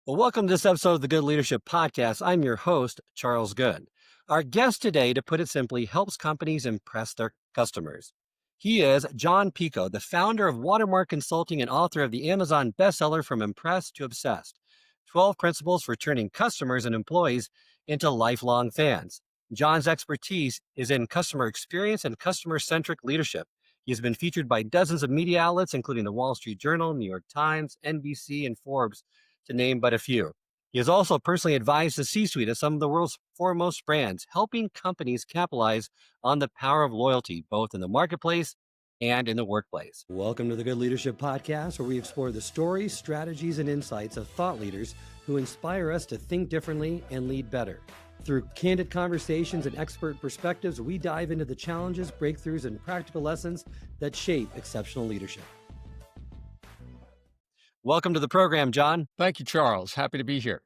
Well, welcome to this episode of the Good Leadership Podcast. I'm your host, Charles Good. Our guest today, to put it simply, helps companies impress their customers. He is Jon Picoult, the founder of Watermark Consulting and author of the Amazon bestseller From Impressed to Obsessed: 12 Principles for Turning Customers and Employees into Lifelong Fans. Jon's expertise is in customer experience and customer-centric leadership. He has been featured by dozens of media outlets, including the Wall Street Journal, New York Times, NBC, and Forbes, to name but a few. He has also personally advised the C-suite of some of the world's foremost brands, helping companies capitalize on the power of loyalty, both in the marketplace and in the workplace. Welcome to the Good Leadership Podcast, where we explore the stories, strategies, and insights of thought leaders who inspire us to think differently and lead better. Through candid conversations and expert perspectives, we dive into the challenges, breakthroughs, and practical lessons that shape exceptional leadership. Welcome to the program, Jon. Thank you, Charles. Happy to be here.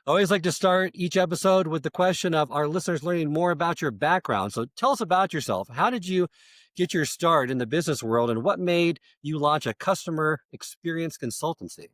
I always like to start each episode with the question of our listeners learning more about your background. So tell us about yourself. How did you get your start in the business world, and what made you launch a customer experience consultancy?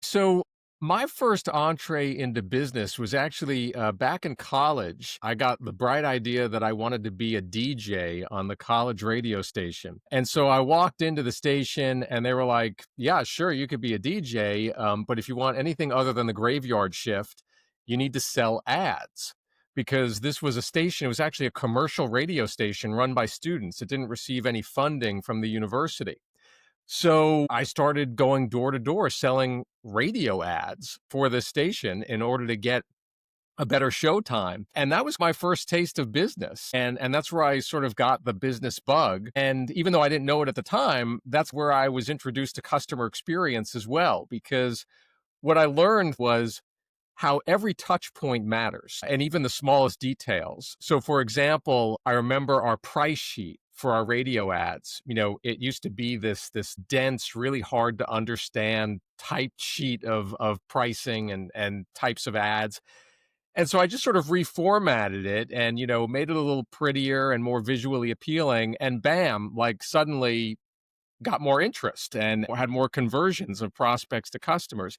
So my first entree into business was actually back in college. I got the bright idea that I wanted to be a DJ on the college radio station. And so I walked into the station and they were like, yeah, sure, you could be a DJ. But if you want anything other than the graveyard shift, you need to sell ads. Because this was a station, it was actually a commercial radio station run by students. It didn't receive any funding from the university. So I started going door to door selling radio ads for this station in order to get a better show time. And that was my first taste of business. And that's where I sort of got the business bug. And even though I didn't know it at the time, that's where I was introduced to customer experience as well, because what I learned was how every touch point matters, and even the smallest details. So for example, I remember our price sheet for our radio ads. You know, it used to be this dense, really hard to understand typed sheet of pricing and types of ads. And so I just sort of reformatted it and, made it a little prettier and more visually appealing. And bam, like suddenly got more interest and had more conversions of prospects to customers.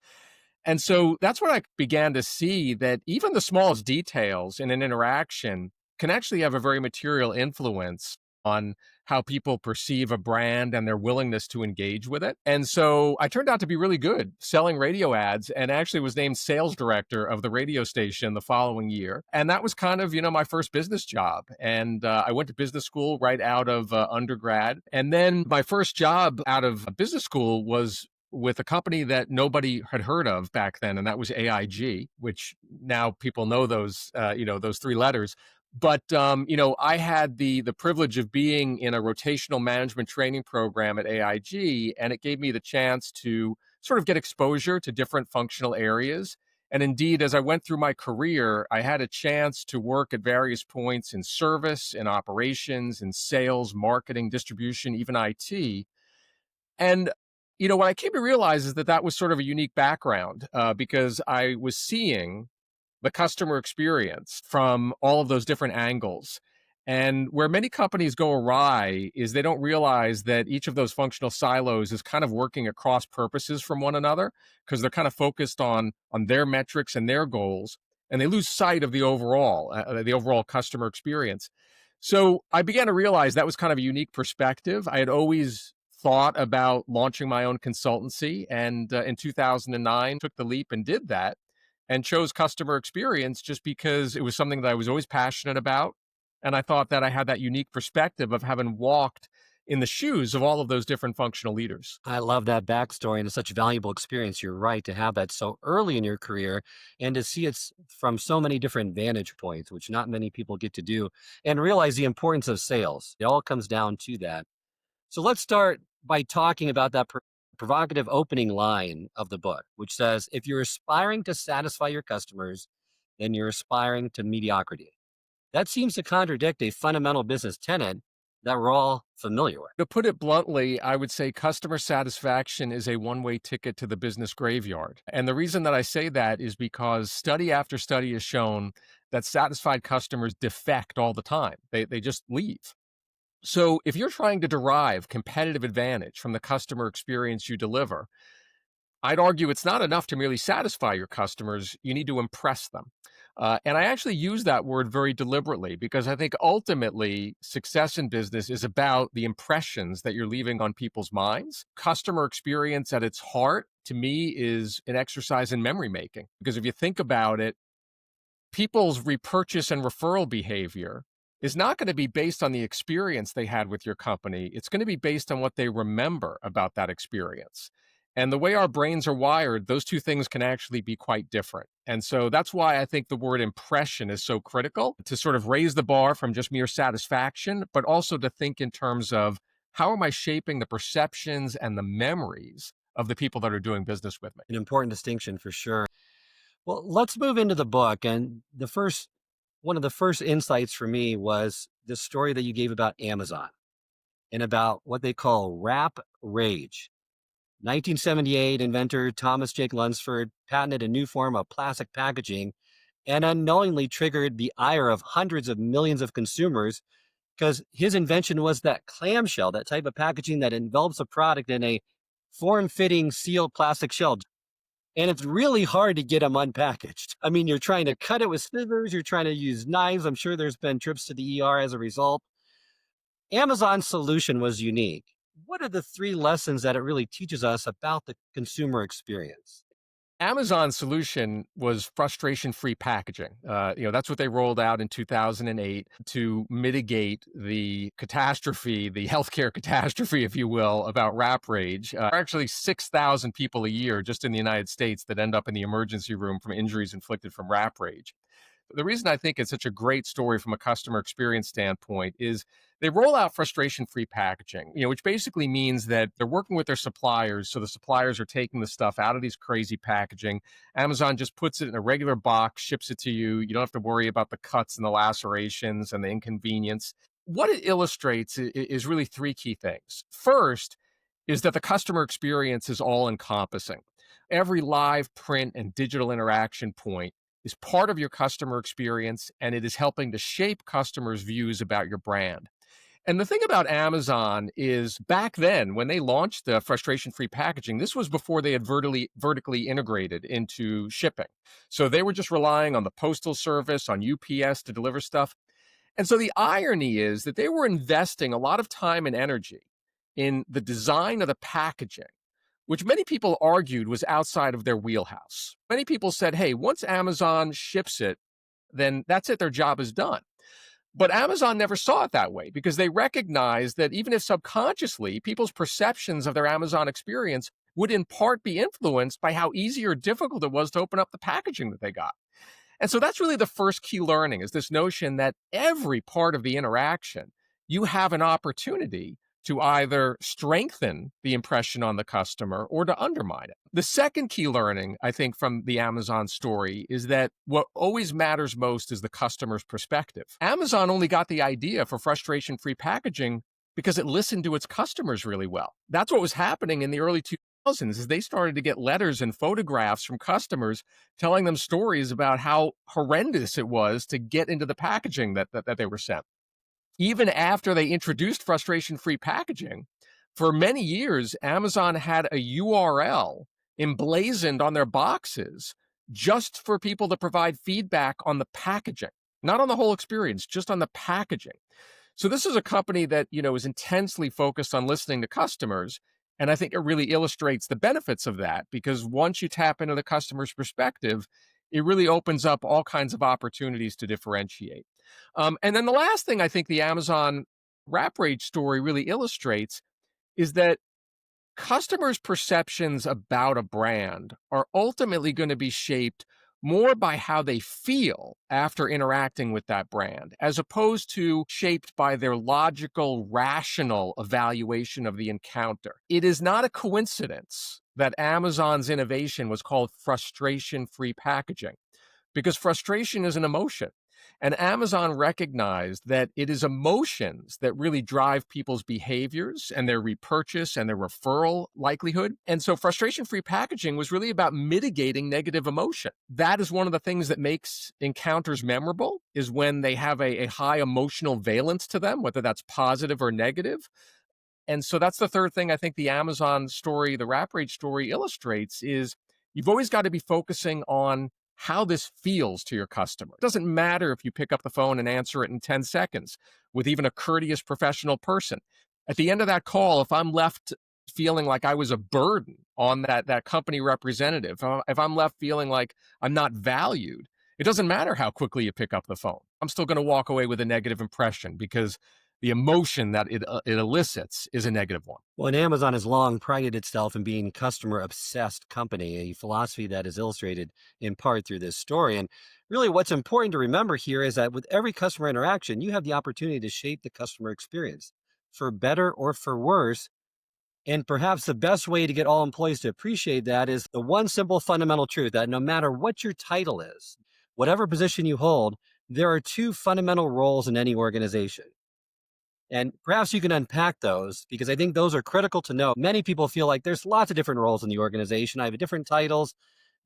And so that's when I began to see that even the smallest details in an interaction can actually have a very material influence on how people perceive a brand and their willingness to engage with it. And so I turned out to be really good selling radio ads, and actually was named sales director of the radio station the following year. And that was kind of, my first business job. And I went to business school right out of undergrad. And then my first job out of business school was with a company that nobody had heard of back then, and that was AIG, which now people know those, those three letters. But, I had the privilege of being in a rotational management training program at AIG, and it gave me the chance to sort of get exposure to different functional areas. And indeed, as I went through my career, I had a chance to work at various points in service, in operations, in sales, marketing, distribution, even IT. And what I came to realize is that that was sort of a unique background because I was seeing the customer experience from all of those different angles. And where many companies go awry is they don't realize that each of those functional silos is kind of working at cross purposes from one another, because they're kind of focused on their metrics and their goals, and they lose sight of the overall customer experience. So I began to realize that was kind of a unique perspective. I had always thought about launching my own consultancy, and in 2009 took the leap and did that, and chose customer experience just because it was something that I was always passionate about. And I thought that I had that unique perspective of having walked in the shoes of all of those different functional leaders. I love that backstory, and it's such a valuable experience. You're right to have that so early in your career and to see it from so many different vantage points, which not many people get to do, and realize the importance of sales. It all comes down to that. So let's start by talking about that provocative opening line of the book, which says, if you're aspiring to satisfy your customers, then you're aspiring to mediocrity. That seems to contradict a fundamental business tenet that we're all familiar with. To put it bluntly, I would say customer satisfaction is a one-way ticket to the business graveyard. And the reason that I say that is because study after study has shown that satisfied customers defect all the time. They just leave. So if you're trying to derive competitive advantage from the customer experience you deliver, I'd argue it's not enough to merely satisfy your customers. You need to impress them. And I actually use that word very deliberately because I think ultimately success in business is about the impressions that you're leaving on people's minds. Customer experience at its heart, to me, is an exercise in memory making. Because if you think about it, people's repurchase and referral behavior is not going to be based on the experience they had with your company. It's going to be based on what they remember about that experience. And the way our brains are wired, those two things can actually be quite different. And so that's why I think the word impression is so critical to sort of raise the bar from just mere satisfaction, but also to think in terms of how am I shaping the perceptions and the memories of the people that are doing business with me? An important distinction for sure. Well, let's move into the book. And one of the first insights for me was the story that you gave about Amazon and about what they call wrap rage. 1978, inventor Thomas Jake Lunsford patented a new form of plastic packaging and unknowingly triggered the ire of hundreds of millions of consumers because his invention was that clamshell, that type of packaging that envelops a product in a form fitting sealed plastic shell. And it's really hard to get them unpackaged. I mean, you're trying to cut it with scissors, you're trying to use knives. I'm sure there's been trips to the ER as a result. Amazon's solution was unique. What are the three lessons that it really teaches us about the consumer experience? Amazon's solution was frustration-free packaging. That's what they rolled out in 2008 to mitigate the catastrophe, the healthcare catastrophe, if you will, about rap rage. Actually, 6,000 people a year just in the United States that end up in the emergency room from injuries inflicted from rap rage. The reason I think it's such a great story from a customer experience standpoint is they roll out frustration-free packaging, which basically means that they're working with their suppliers. So the suppliers are taking the stuff out of these crazy packaging. Amazon just puts it in a regular box, ships it to you. You don't have to worry about the cuts and the lacerations and the inconvenience. What it illustrates is really three key things. First is that the customer experience is all encompassing. Every live print and digital interaction point is part of your customer experience, and it is helping to shape customers' views about your brand. And the thing about Amazon is back then, when they launched the frustration-free packaging, this was before they had vertically integrated into shipping. So they were just relying on the postal service, on UPS to deliver stuff. And so the irony is that they were investing a lot of time and energy in the design of the packaging, which many people argued was outside of their wheelhouse. Many people said, hey, once Amazon ships it, then that's it, their job is done. But Amazon never saw it that way because they recognized that even if subconsciously, people's perceptions of their Amazon experience would in part be influenced by how easy or difficult it was to open up the packaging that they got. And so that's really the first key learning is this notion that every part of the interaction, you have an opportunity to either strengthen the impression on the customer or to undermine it. The second key learning, I think, from the Amazon story is that what always matters most is the customer's perspective. Amazon only got the idea for frustration-free packaging because it listened to its customers really well. That's what was happening in the early 2000s is they started to get letters and photographs from customers telling them stories about how horrendous it was to get into the packaging that they were sent. Even after they introduced frustration-free packaging, for many years, Amazon had a URL emblazoned on their boxes just for people to provide feedback on the packaging, not on the whole experience, just on the packaging. So this is a company that, is intensely focused on listening to customers. And I think it really illustrates the benefits of that because once you tap into the customer's perspective, it really opens up all kinds of opportunities to differentiate. And then the last thing I think the Amazon rap rage story really illustrates is that customers' perceptions about a brand are ultimately going to be shaped more by how they feel after interacting with that brand, as opposed to shaped by their logical, rational evaluation of the encounter. It is not a coincidence that Amazon's innovation was called frustration-free packaging, because frustration is an emotion. And Amazon recognized that it is emotions that really drive people's behaviors and their repurchase and their referral likelihood. And so frustration-free packaging was really about mitigating negative emotion. That is one of the things that makes encounters memorable is when they have a high emotional valence to them, whether that's positive or negative. And so that's the third thing I think the Amazon story, the Wrap Rate story illustrates is you've always got to be focusing on how this feels to your customer. It doesn't matter if you pick up the phone and answer it in 10 seconds with even a courteous professional person. At the end of that call, if I'm left feeling like I was a burden on that company representative, if I'm left feeling like I'm not valued, it doesn't matter how quickly you pick up the phone. I'm still going to walk away with a negative impression because the emotion that it elicits is a negative one. Well, and Amazon has long prided itself in being customer obsessed company, a philosophy that is illustrated in part through this story. And really what's important to remember here is that with every customer interaction, you have the opportunity to shape the customer experience for better or for worse. And perhaps the best way to get all employees to appreciate that is the one simple fundamental truth that no matter what your title is, whatever position you hold, there are two fundamental roles in any organization. And perhaps you can unpack those because I think those are critical to know. Many people feel like there's lots of different roles in the organization. I have different titles,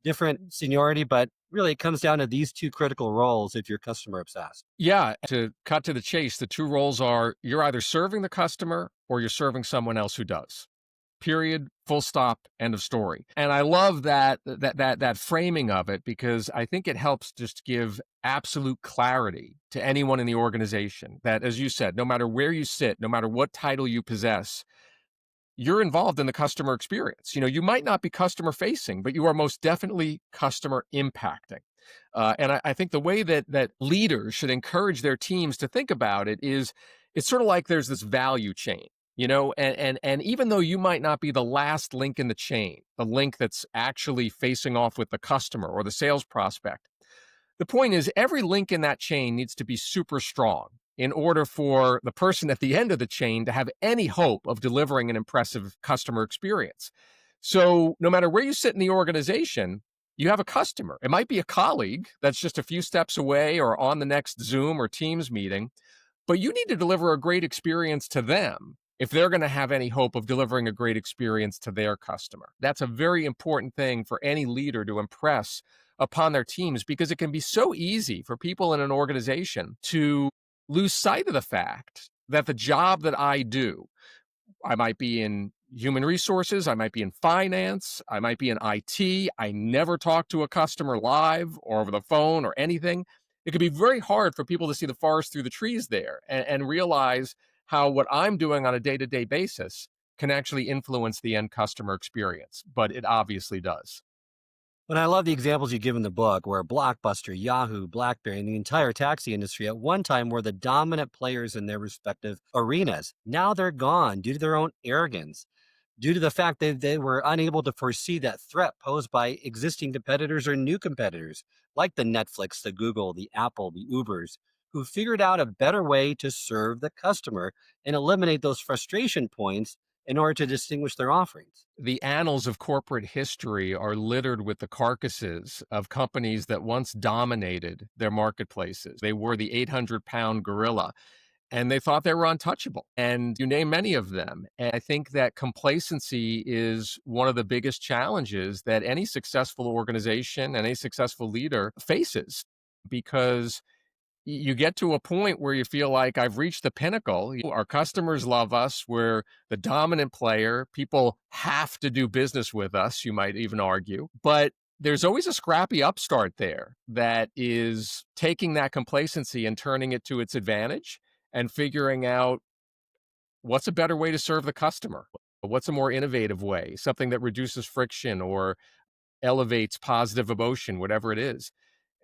different seniority, but really it comes down to these two critical roles if you're customer obsessed. Yeah, to cut to the chase, the two roles are you're either serving the customer or you're serving someone else who does. Period, full stop, end of story. And I love that framing of it because I think it helps just give absolute clarity to anyone in the organization that, as you said, no matter where you sit, no matter what title you possess, you're involved in the customer experience. You might not be customer facing, but you are most definitely customer impacting. And I think the way that leaders should encourage their teams to think about it is it's sort of like there's this value chain, and even though you might not be the last link in the chain, the link that's actually facing off with the customer or the sales prospect, the point is, every link in that chain needs to be super strong in order for the person at the end of the chain to have any hope of delivering an impressive customer experience. So, no matter where you sit in the organization, you have a customer. It might be a colleague that's just a few steps away or on the next Zoom or Teams meeting, but you need to deliver a great experience to them if they're going to have any hope of delivering a great experience to their customer. That's a very important thing for any leader to impress upon their teams because it can be so easy for people in an organization to lose sight of the fact that the job that I do, I might be in human resources, I might be in finance, I might be in IT. I never talk to a customer live or over the phone or anything. It can be very hard for people to see the forest through the trees there and realize how what I'm doing on a day to day basis can actually influence the end customer experience. But it obviously does. But I love the examples you give in the book where Blockbuster, Yahoo, BlackBerry, and the entire taxi industry at one time were the dominant players in their respective arenas. Now they're gone due to their own arrogance, due to the fact that they were unable to foresee that threat posed by existing competitors or new competitors, like the Netflix, the Google, the Apple, the Ubers, who figured out a better way to serve the customer and eliminate those frustration points in order to distinguish their offerings. The annals of corporate history are littered with the carcasses of companies that once dominated their marketplaces. They were the 800-pound gorilla and they thought they were untouchable. And you name many of them. And I think that complacency is one of the biggest challenges that any successful organization and any successful leader faces because you get to a point where you feel like I've reached the pinnacle. Our customers love us. We're the dominant player. People have to do business with us, you might even argue. But there's always a scrappy upstart there that is taking that complacency and turning it to its advantage and figuring out what's a better way to serve the customer. What's a more innovative way, something that reduces friction or elevates positive emotion, whatever it is.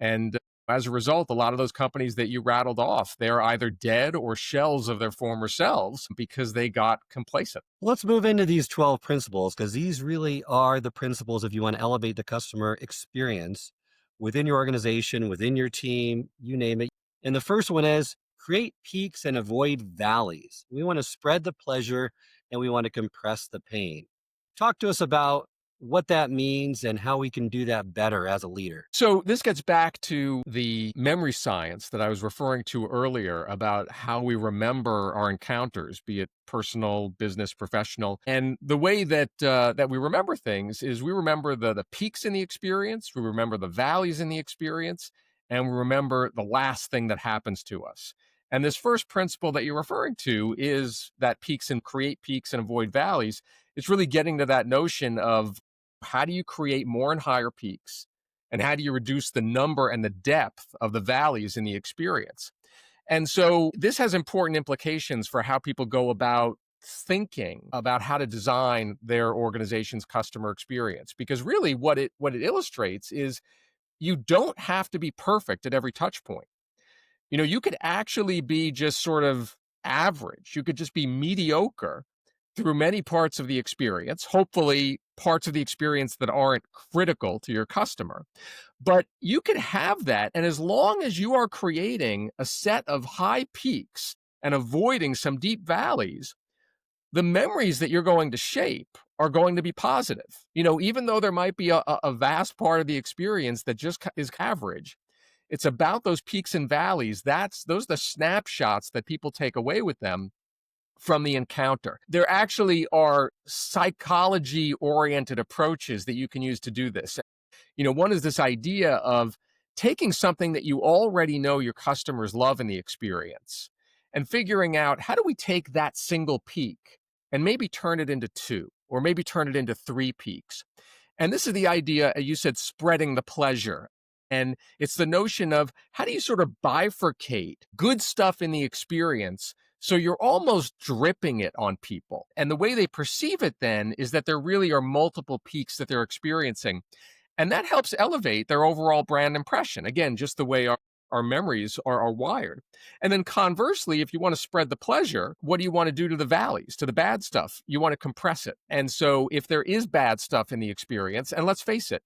And as a result, a lot of those companies that you rattled off, they're either dead or shells of their former selves because they got complacent. Let's move into these 12 principles because these really are the principles if you want to elevate the customer experience within your organization, within your team, you name it. And the first one is create peaks and avoid valleys. We want to spread the pleasure and we want to compress the pain. Talk to us about what that means and how we can do that better as a leader. So this gets back to the memory science that I was referring to earlier about how we remember our encounters, be it personal, business, professional. And the way that we remember things is we remember the peaks in the experience, we remember the valleys in the experience, and we remember the last thing that happens to us. And this first principle that you're referring to is that peaks and create peaks and avoid valleys. It's really getting to that notion of how do you create more and higher peaks? And how do you reduce the number and the depth of the valleys in the experience? And so this has important implications for how people go about thinking about how to design their organization's customer experience, because really what it illustrates is you don't have to be perfect at every touch point. You could actually be just sort of average. You could just be mediocre through many parts of the experience, hopefully parts of the experience that aren't critical to your customer. But you can have that. And as long as you are creating a set of high peaks and avoiding some deep valleys, the memories that you're going to shape are going to be positive. Even though there might be a vast part of the experience that just is average, it's about those peaks and valleys. Those are the snapshots that people take away with them from the encounter. There actually are psychology oriented approaches that you can use to do this. One is this idea of taking something that you already know your customers love in the experience and figuring out, how do we take that single peak and maybe turn it into two, or maybe turn it into three peaks? And this is the idea, you said, spreading the pleasure. And it's the notion of, how do you sort of bifurcate good stuff in the experience so you're almost dripping it on people? And the way they perceive it then is that there really are multiple peaks that they're experiencing. And that helps elevate their overall brand impression. Again, just the way our memories are wired. And then conversely, if you want to spread the pleasure, what do you want to do to the valleys, to the bad stuff? You want to compress it. And so if there is bad stuff in the experience, and let's face it,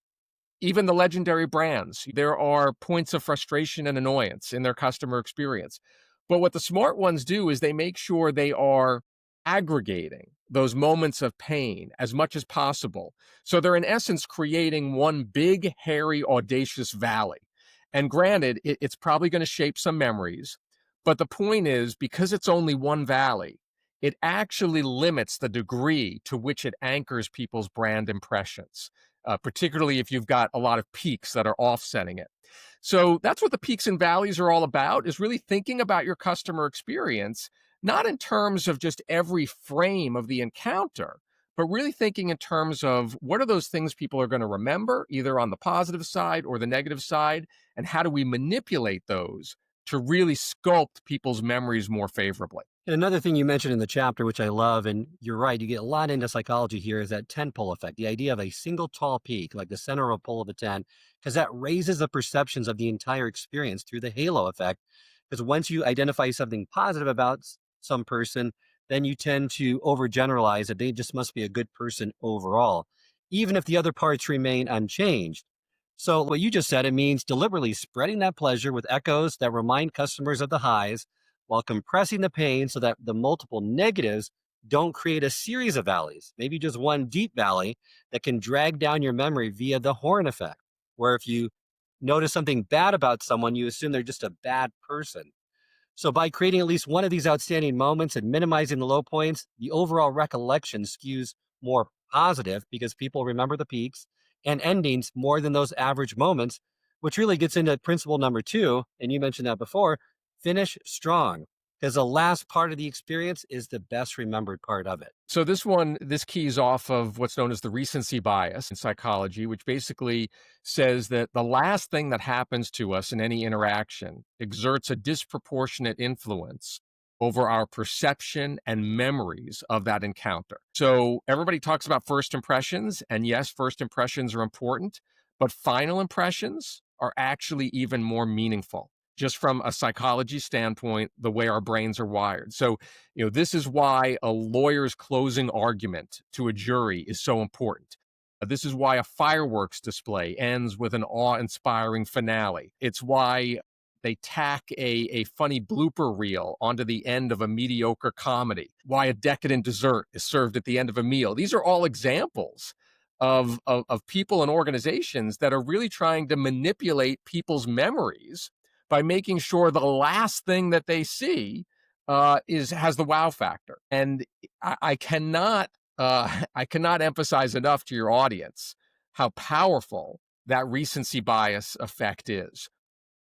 even the legendary brands, there are points of frustration and annoyance in their customer experience. But what the smart ones do is they make sure they are aggregating those moments of pain as much as possible. So they're in essence creating one big, hairy, audacious valley. And granted, it's probably going to shape some memories. But the point is, because it's only one valley, it actually limits the degree to which it anchors people's brand impressions, particularly if you've got a lot of peaks that are offsetting it. So that's what the peaks and valleys are all about, is really thinking about your customer experience, not in terms of just every frame of the encounter, but really thinking in terms of, what are those things people are going to remember, either on the positive side or the negative side, and how do we manipulate those to really sculpt people's memories more favorably. And another thing you mentioned in the chapter, which I love, and you're right, you get a lot into psychology here, is that tent pole effect, the idea of a single tall peak, like the center of a pole of a tent, because that raises the perceptions of the entire experience through the halo effect. Because once you identify something positive about some person, then you tend to overgeneralize that they just must be a good person overall, even if the other parts remain unchanged. So, what you just said, it means deliberately spreading that pleasure with echoes that remind customers of the highs, while compressing the pain so that the multiple negatives don't create a series of valleys, maybe just one deep valley that can drag down your memory via the horn effect, where if you notice something bad about someone, you assume they're just a bad person. So, by creating at least one of these outstanding moments and minimizing the low points, the overall recollection skews more positive because people remember the peaks and endings more than those average moments, which really gets into principle number two. And you mentioned that before: finish strong, because the last part of the experience is the best remembered part of it. So this keys off of what's known as the recency bias in psychology, which basically says that the last thing that happens to us in any interaction exerts a disproportionate influence over our perception and memories of that encounter. So everybody talks about first impressions, and yes, first impressions are important, but final impressions are actually even more meaningful, just from a psychology standpoint, the way our brains are wired. So, this is why a lawyer's closing argument to a jury is so important. This is why a fireworks display ends with an awe-inspiring finale. It's why they tack a funny blooper reel onto the end of a mediocre comedy, why a decadent dessert is served at the end of a meal. These are all examples of people and organizations that are really trying to manipulate people's memories by making sure the last thing that they see has the wow factor. And I cannot I cannot emphasize enough to your audience how powerful that recency bias effect is.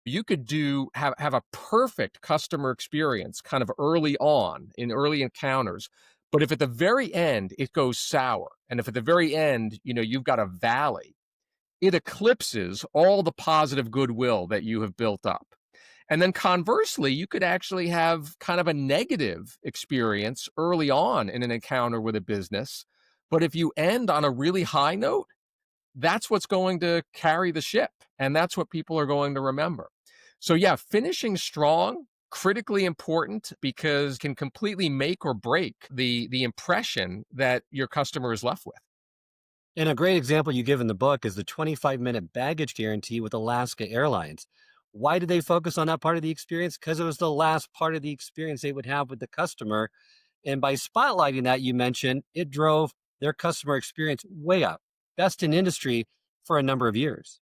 You could have a perfect customer experience kind of early on in early encounters. But if at the very end it goes sour, and if at the very end, you've got a valley, it eclipses all the positive goodwill that you have built up. And then conversely, you could actually have kind of a negative experience early on in an encounter with a business. But if you end on a really high note, that's what's going to carry the ship. And that's what people are going to remember. So, yeah, finishing strong, critically important because can completely make or break the impression that your customer is left with. And a great example you give in the book is the 25-minute baggage guarantee with Alaska Airlines. Why did they focus on that part of the experience? Because it was the last part of the experience they would have with the customer. And by spotlighting that, you mentioned, it drove their customer experience way up, best in industry for a number of years.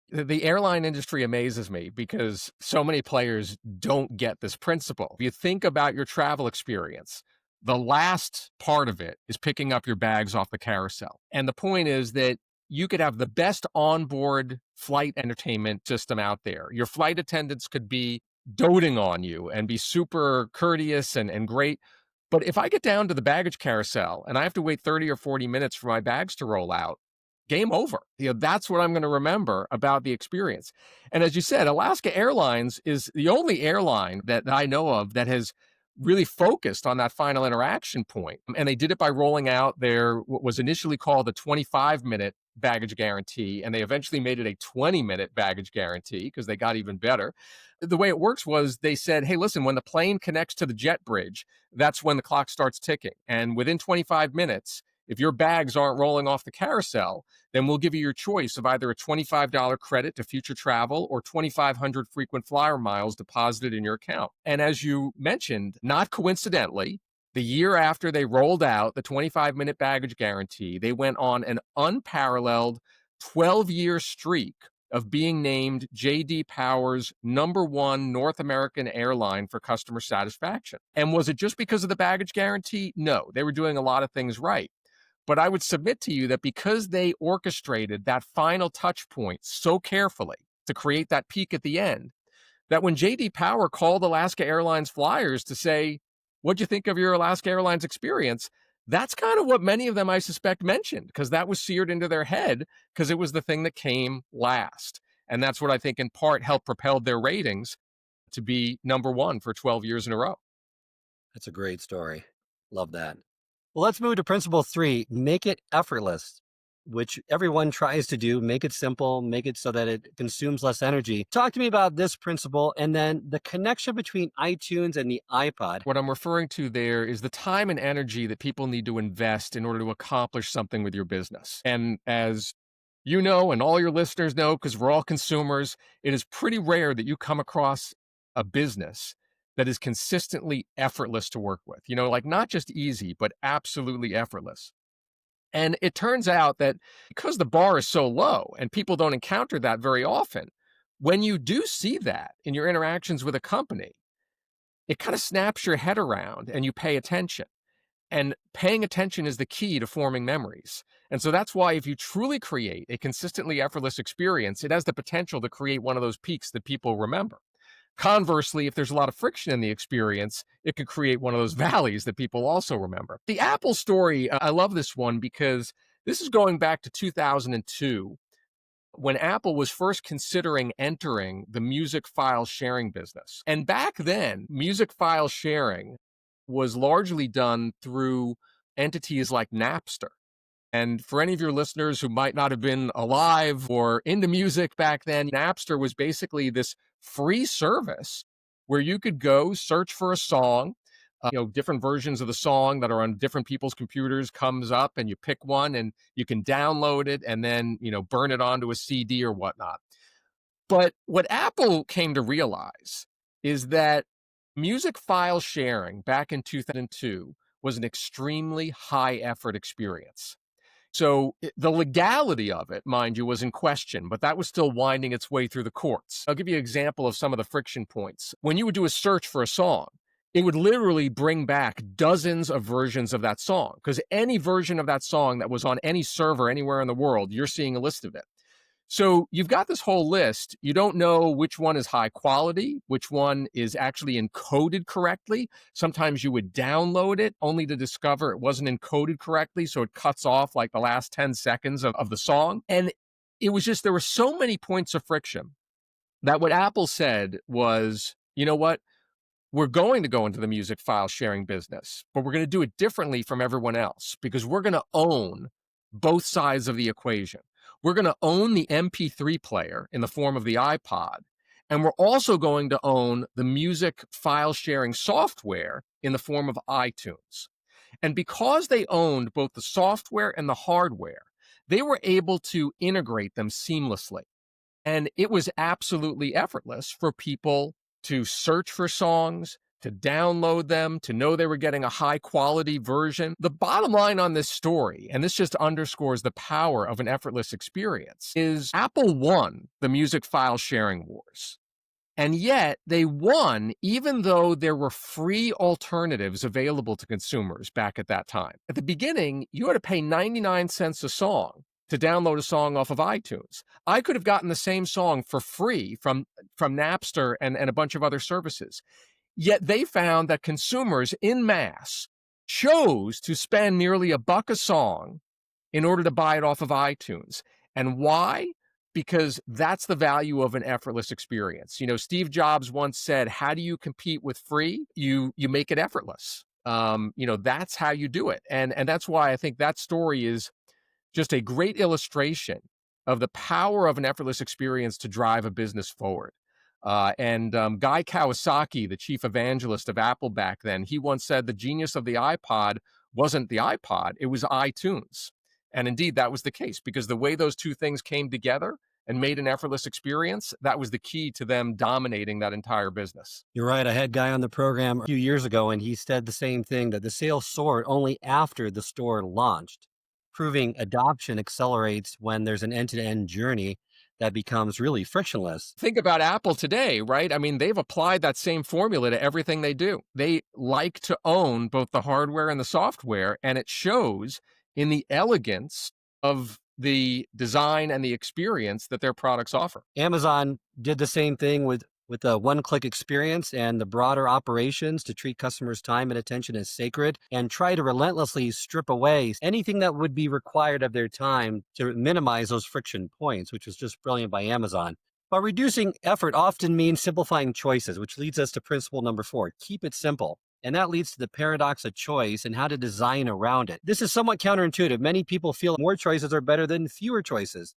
The airline industry amazes me because so many players don't get this principle. If you think about your travel experience, the last part of it is picking up your bags off the carousel. And the point is that you could have the best onboard flight entertainment system out there. Your flight attendants could be doting on you and be super courteous and great. But if I get down to the baggage carousel and I have to wait 30 or 40 minutes for my bags to roll out, game over. That's what I'm going to remember about the experience. And as you said, Alaska Airlines is the only airline that I know of that has really focused on that final interaction point. And they did it by rolling out their what was initially called the 25-minute baggage guarantee, and they eventually made it a 20-minute baggage guarantee because they got even better. The way it works was they said, hey, listen, when the plane connects to the jet bridge, that's when the clock starts ticking. And within 25 minutes, if your bags aren't rolling off the carousel, then we'll give you your choice of either a $25 credit to future travel or 2,500 frequent flyer miles deposited in your account. And as you mentioned, not coincidentally, the year after they rolled out the 25-minute baggage guarantee, they went on an unparalleled 12-year streak of being named J.D. Power's #1 North American airline for customer satisfaction. And was it just because of the baggage guarantee? No, they were doing a lot of things right. But I would submit to you that because they orchestrated that final touch point so carefully to create that peak at the end, that when JD Power called Alaska Airlines flyers to say, what'd you think of your Alaska Airlines experience? That's kind of what many of them, I suspect, mentioned because that was seared into their head because it was the thing that came last. And that's what I think in part helped propel their ratings to be #1 for 12 years in a row. That's a great story. Love that. Well, let's move to principle three, make it effortless, which everyone tries to do. Make it simple, make it so that it consumes less energy. Talk to me about this principle and then the connection between iTunes and the iPod. What I'm referring to there is the time and energy that people need to invest in order to accomplish something with your business. And as you know, and all your listeners know, because we're all consumers, it is pretty rare that you come across a business that is consistently effortless to work with. Like not just easy, but absolutely effortless. And it turns out that because the bar is so low and people don't encounter that very often, when you do see that in your interactions with a company, it kind of snaps your head around and you pay attention. And paying attention is the key to forming memories. And so that's why if you truly create a consistently effortless experience, it has the potential to create one of those peaks that people remember. Conversely, if there's a lot of friction in the experience, it could create one of those valleys that people also remember. The Apple story, I love this one because this is going back to 2002 when Apple was first considering entering the music file sharing business. And back then, music file sharing was largely done through entities like Napster. And for any of your listeners who might not have been alive or into music back then, Napster was basically this free service where you could go search for a song. Different versions of the song that are on different people's computers comes up and you pick one and you can download it and then, burn it onto a CD or whatnot. But what Apple came to realize is that music file sharing back in 2002 was an extremely high effort experience. So the legality of it, mind you, was in question, but that was still winding its way through the courts. I'll give you an example of some of the friction points. When you would do a search for a song, it would literally bring back dozens of versions of that song because any version of that song that was on any server anywhere in the world, you're seeing a list of it. So you've got this whole list. You don't know which one is high quality, which one is actually encoded correctly. Sometimes you would download it only to discover it wasn't encoded correctly. So it cuts off like the last 10 seconds of the song. And it was just, there were so many points of friction that what Apple said was, you know what? We're going to go into the music file sharing business, but we're going to do it differently from everyone else because we're going to own both sides of the equation. We're going to own the MP3 player in the form of the iPod, and we're also going to own the music file sharing software in the form of iTunes. And because they owned both the software and the hardware, they were able to integrate them seamlessly. And it was absolutely effortless for people to search for songs, to download them, to know they were getting a high quality version. The bottom line on this story, and this just underscores the power of an effortless experience, is Apple won the music file sharing wars. And yet they won even though there were free alternatives available to consumers back at that time. At the beginning, you had to pay 99 cents a song to download a song off of iTunes. I could have gotten the same song for free from Napster and a bunch of other services. Yet they found that consumers in mass chose to spend nearly $1 a song in order to buy it off of iTunes. And why? Because that's the value of an effortless experience. You know, Steve Jobs once said, how do you compete with free? You make it effortless. That's how you do it. And that's why I think that story is just a great illustration of the power of an effortless experience to drive a business forward. Guy Kawasaki, the chief evangelist of Apple back then, he once said the genius of the iPod wasn't the iPod, it was iTunes. And indeed, that was the case because the way those two things came together and made an effortless experience, that was the key to them dominating that entire business. You're right. I had a guy on the program a few years ago, and he said the same thing, that the sales soared only after the store launched, proving adoption accelerates when there's an end-to-end journey that becomes really frictionless. Think about Apple today, right? I mean, they've applied that same formula to everything they do. They like to own both the hardware and the software, and it shows in the elegance of the design and the experience that their products offer. Amazon did the same thing with a one-click experience and the broader operations to treat customers' time and attention as sacred and try to relentlessly strip away anything that would be required of their time to minimize those friction points, which was just brilliant by Amazon. But reducing effort often means simplifying choices, which leads us to principle number 4, keep it simple. And that leads to the paradox of choice and how to design around it. This is somewhat counterintuitive. Many people feel more choices are better than fewer choices.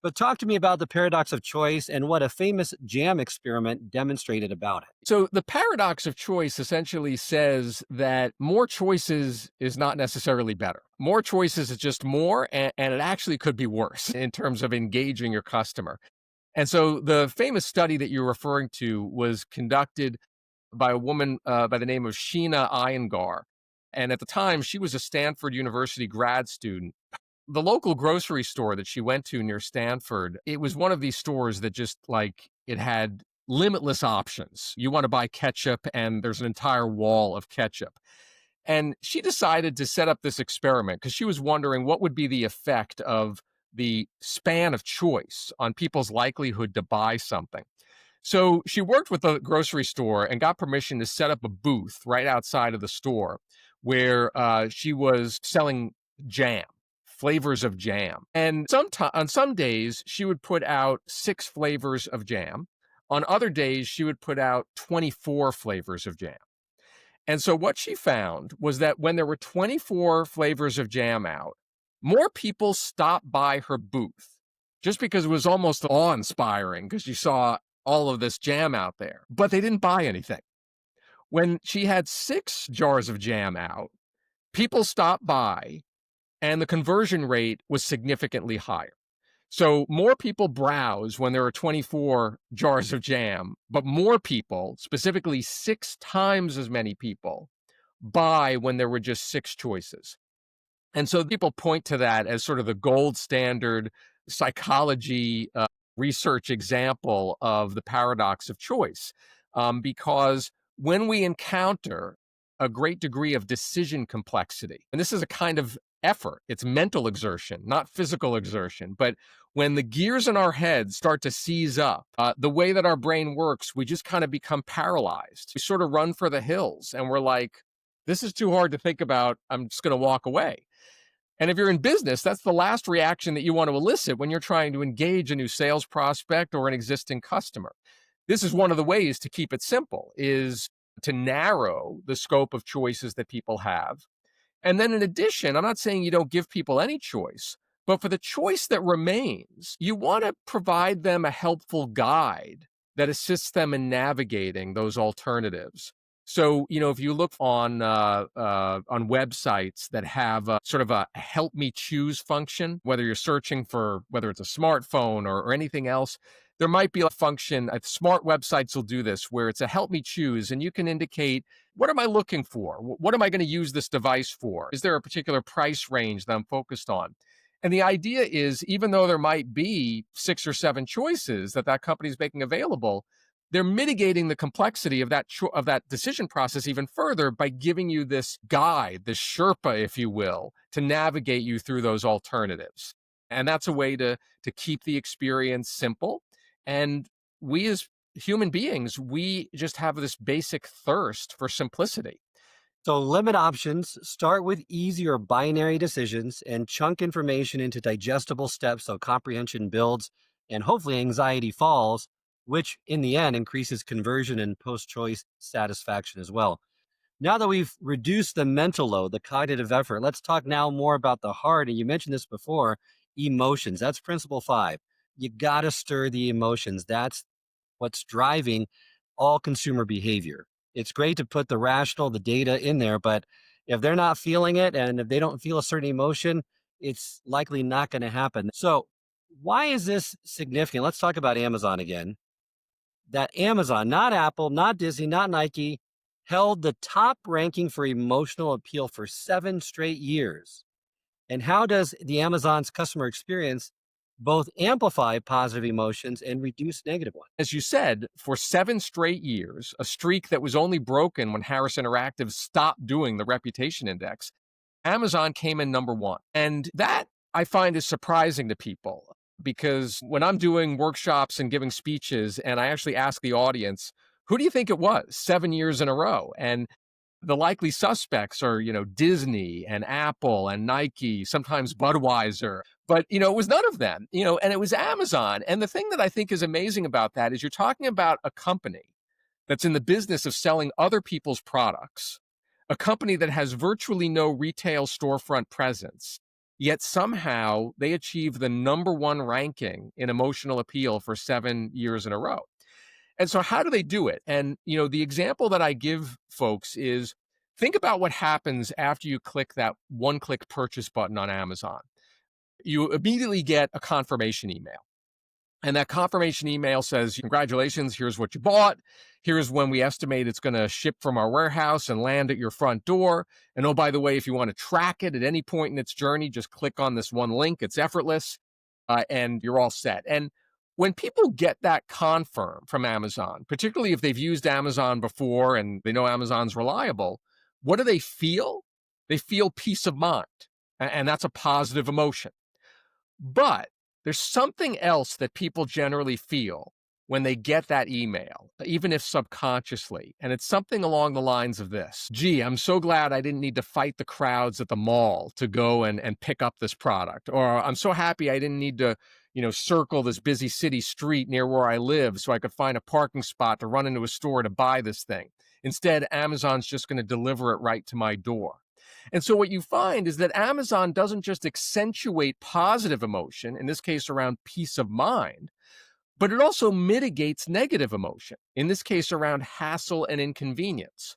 But talk to me about the paradox of choice and what a famous jam experiment demonstrated about it. So the paradox of choice essentially says that more choices is not necessarily better. More choices is just more, and it actually could be worse in terms of engaging your customer. And so the famous study that you're referring to was conducted by a woman by the name of Sheena Iyengar. And at the time, she was a Stanford University grad student. The local grocery store that she went to near Stanford, it was one of these stores that just like it had limitless options. You want to buy ketchup, and there's an entire wall of ketchup. And she decided to set up this experiment because she was wondering what would be the effect of the span of choice on people's likelihood to buy something. So she worked with the grocery store and got permission to set up a booth right outside of the store where she was selling jam, flavors of jam. And on some days, she would put out 6 flavors of jam. On other days, she would put out 24 flavors of jam. And so what she found was that when there were 24 flavors of jam out, more people stopped by her booth just because it was almost awe-inspiring because you saw all of this jam out there, but they didn't buy anything. When she had 6 jars of jam out, people stopped by and the conversion rate was significantly higher. So more people browse when there are 24 jars of jam, but more people, specifically 6 times as many people, buy when there were just 6 choices. And so people point to that as sort of the gold standard psychology research example of the paradox of choice, because when we encounter a great degree of decision complexity, and this is a kind of effort. It's mental exertion, not physical exertion. But when the gears in our head start to seize up, the way that our brain works, we just kind of become paralyzed. We sort of run for the hills and we're like, this is too hard to think about. I'm just going to walk away. And if you're in business, that's the last reaction that you want to elicit when you're trying to engage a new sales prospect or an existing customer. This is one of the ways to keep it simple, is to narrow the scope of choices that people have. And then in addition, I'm not saying you don't give people any choice, but for the choice that remains, you want to provide them a helpful guide that assists them in navigating those alternatives. So, if you look on websites that have sort of a help me choose function, whether you're searching for whether it's a smartphone or anything else, there might be a function. Smart websites will do this where it's a help me choose, and you can indicate, what am I looking for? What am I going to use this device for? Is there a particular price range that I'm focused on? And the idea is, even though there might be 6 or 7 choices that company is making available, they're mitigating the complexity of that decision process even further by giving you this guide, this Sherpa, if you will, to navigate you through those alternatives. And that's a way to keep the experience simple. And we as human beings, we just have this basic thirst for simplicity. So limit options, start with easier binary decisions, and chunk information into digestible steps so comprehension builds and hopefully anxiety falls, which in the end increases conversion and post choice satisfaction as well. Now that we've reduced the mental load, the cognitive effort, let's talk now more about the heart. And you mentioned this before, emotions. That's principle 5. You got to stir the emotions. That's what's driving all consumer behavior. It's great to put the rational, the data in there, but if they're not feeling it and if they don't feel a certain emotion, it's likely not going to happen. So, why is this significant? Let's talk about Amazon again. That Amazon, not Apple, not Disney, not Nike, held the top ranking for emotional appeal for 7 straight years. And how does the Amazon's customer experience both amplify positive emotions and reduce negative ones? As you said, for 7 straight years, a streak that was only broken when Harris Interactive stopped doing the reputation index, Amazon came in number 1. And that I find is surprising to people, because when I'm doing workshops and giving speeches and I actually ask the audience, who do you think it was 7 years in a row? And the likely suspects are, Disney and Apple and Nike, sometimes Budweiser. But, it was none of them, and it was Amazon. And the thing that I think is amazing about that is you're talking about a company that's in the business of selling other people's products, a company that has virtually no retail storefront presence, yet somehow they achieve the number 1 ranking in emotional appeal for 7 years in a row. And so how do they do it? And, the example that I give folks is, think about what happens after you click that one-click purchase button on Amazon. You immediately get a confirmation email. And that confirmation email says, congratulations, here's what you bought. Here's when we estimate it's going to ship from our warehouse and land at your front door. And oh, by the way, if you want to track it at any point in its journey, just click on this one link. It's effortless, and you're all set. And when people get that confirm from Amazon, particularly if they've used Amazon before and they know Amazon's reliable, what do they feel? They feel peace of mind. And that's a positive emotion. But there's something else that people generally feel when they get that email, even if subconsciously. And it's something along the lines of this: gee, I'm so glad I didn't need to fight the crowds at the mall to go and pick up this product. Or I'm so happy I didn't need to, circle this busy city street near where I live so I could find a parking spot to run into a store to buy this thing. Instead, Amazon's just going to deliver it right to my door. And so what you find is that Amazon doesn't just accentuate positive emotion, in this case around peace of mind, but it also mitigates negative emotion, in this case around hassle and inconvenience.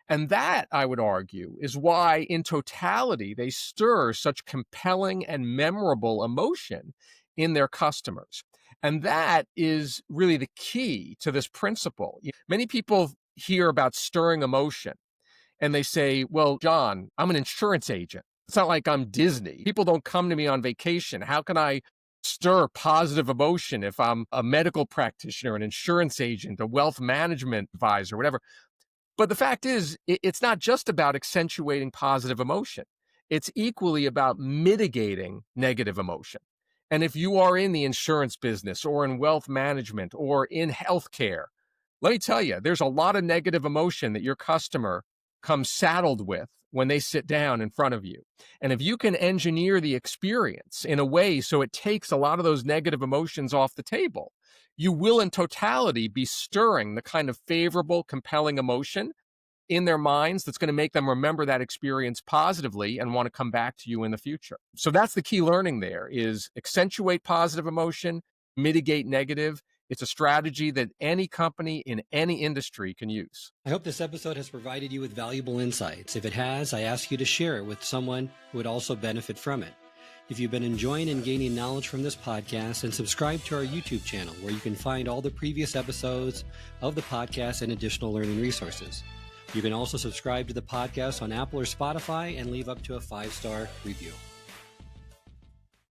And that, I would argue, is why in totality they stir such compelling and memorable emotion in their customers. And that is really the key to this principle. Many people hear about stirring emotion and they say, well, John, I'm an insurance agent. It's not like I'm Disney. People don't come to me on vacation. How can I stir positive emotion if I'm a medical practitioner, an insurance agent, a wealth management advisor, whatever? But the fact is, it's not just about accentuating positive emotion. it's equally about mitigating negative emotion. And if you are in the insurance business or in wealth management or in healthcare, let me tell you, there's a lot of negative emotion that your customer comes saddled with when they sit down in front of you. And if you can engineer the experience in a way so it takes a lot of those negative emotions off the table, you will in totality be stirring the kind of favorable, compelling emotion in their minds that's going to make them remember that experience positively and want to come back to you in the future. So that's the key learning there is accentuate positive emotion, mitigate negative. It's a strategy that any company in any industry can use. I hope this episode has provided you with valuable insights. If it has, I ask you to share it with someone who would also benefit from it. If you've been enjoying and gaining knowledge from this podcast, then subscribe to our YouTube channel where you can find all the previous episodes of the podcast and additional learning resources. You can also subscribe to the podcast on Apple or Spotify and leave up to a 5-star review.